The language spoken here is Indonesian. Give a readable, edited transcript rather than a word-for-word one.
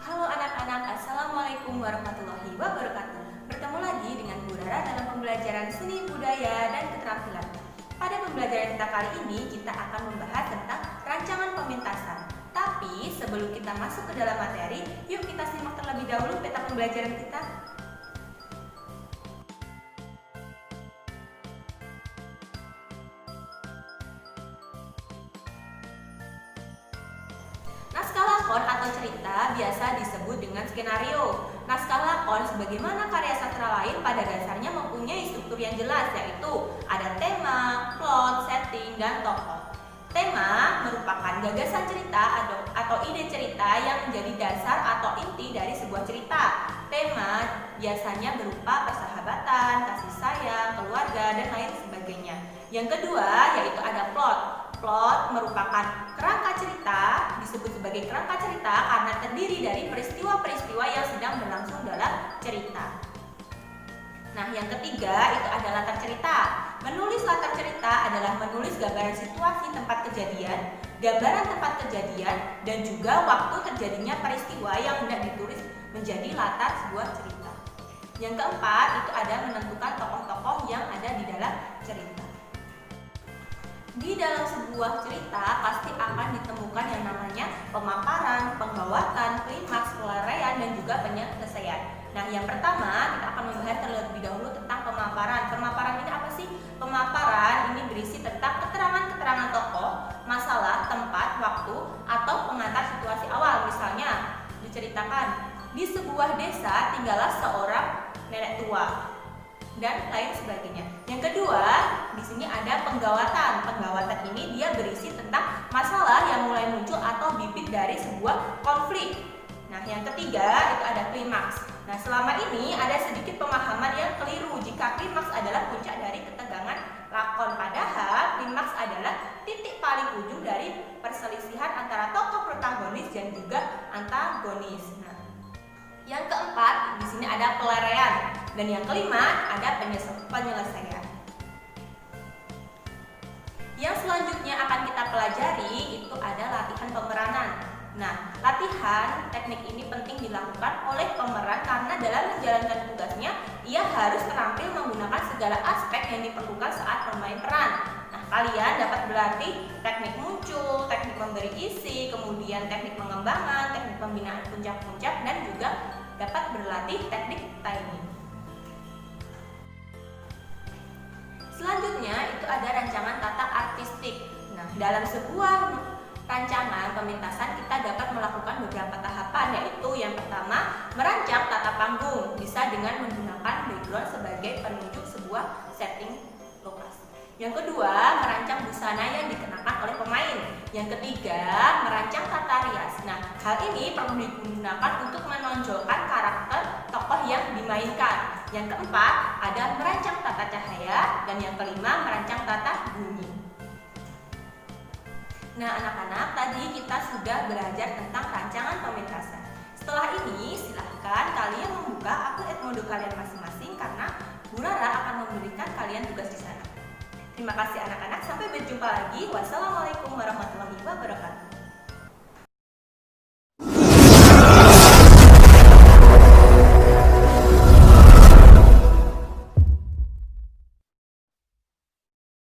Halo anak-anak, Assalamualaikum warahmatullahi wabarakatuh. Bertemu lagi dengan Bu Rara dalam pembelajaran seni budaya dan keterampilan. Pada pembelajaran kita kali ini, kita akan membahas tentang rancangan pementasan. Tapi sebelum kita masuk ke dalam materi, yuk kita simak terlebih dahulu peta pembelajaran kita. Naskah lakon atau cerita biasa disebut dengan skenario. Naskah lakon sebagaimana karya sastra lain pada dasarnya mempunyai struktur yang jelas, yaitu ada tema, plot, setting, dan tokoh. Tema merupakan gagasan cerita atau ide cerita yang menjadi dasar atau inti dari sebuah cerita. Tema biasanya berupa persahabatan, kasih sayang, keluarga, dan lain sebagainya. Yang kedua yaitu ada plot. Plot merupakan kerangka cerita, disebut sebagai kerangka cerita karena terdiri dari peristiwa-peristiwa yang sedang berlangsung dalam cerita. Nah, yang ketiga itu ada latar cerita. Menulis latar cerita adalah menulis gambaran situasi tempat kejadian, gambaran tempat kejadian, dan juga waktu terjadinya peristiwa yang hendak ditulis menjadi latar sebuah cerita. Yang keempat itu ada menentukan tokoh-tokoh yang ada di dalam cerita. Di dalam sebuah cerita pasti akan ditemukan yang namanya pemaparan, penggawatan, klimaks, pelarian, dan juga penyelesaian. Nah, yang pertama kita akan membahas terlebih dahulu tentang pemaparan. Pemaparan ini apa sih? Pemaparan ini berisi tentang keterangan-keterangan tokoh, masalah, tempat, waktu, atau pengantar situasi awal. Misalnya diceritakan di sebuah desa tinggallah seorang nenek tua dan lain sebagainya. Yang kedua, di sini ada penggawatan. Penggawatan ini dia berisi tentang masalah yang mulai muncul atau bibit dari sebuah konflik. Nah, yang ketiga itu ada klimaks. Nah, selama ini ada sedikit pemahaman yang keliru jika klimaks adalah puncak dari ketegangan lakon. Padahal klimaks adalah titik paling ujung dari perselisihan antara tokoh protagonis dan juga antagonis. Nah, yang keempat di sini ada pelarian. Dan yang kelima ada penyelesaian. Yang selanjutnya akan kita pelajari itu ada latihan pemeranan. Nah, latihan teknik ini penting dilakukan oleh pemeran karena dalam menjalankan tugasnya ia harus terampil menggunakan segala aspek yang diperlukan saat bermain peran. Nah, kalian dapat berlatih teknik muncul, teknik memberi isi, kemudian teknik pengembangan, teknik pembinaan puncak-puncak, dan juga dapat berlatih teknik timing. Selanjutnya itu ada rancangan tata artistik. Nah, dalam sebuah rancangan pementasan kita dapat melakukan beberapa tahapan, yaitu yang pertama merancang tata panggung, bisa dengan menggunakan background sebagai penunjuk sebuah setting lokasi. Yang kedua, merancang busana yang dikenakan oleh pemain. Yang ketiga, merancang tata rias. Nah, hal ini perlu digunakan untuk menonjolkan karakter tokoh yang dimainkan. Yang keempat, ada merancang tata cahaya, dan yang kelima, merancang tata bunyi. Nah, anak-anak, tadi kita sudah belajar tentang rancangan pementasan. Setelah ini, silahkan kalian membuka akun Edmodo kalian masing-masing karena Bu Rara akan memberikan kalian tugas di sana. Terima kasih anak-anak, sampai berjumpa lagi. Wassalamualaikum warahmatullahi wabarakatuh.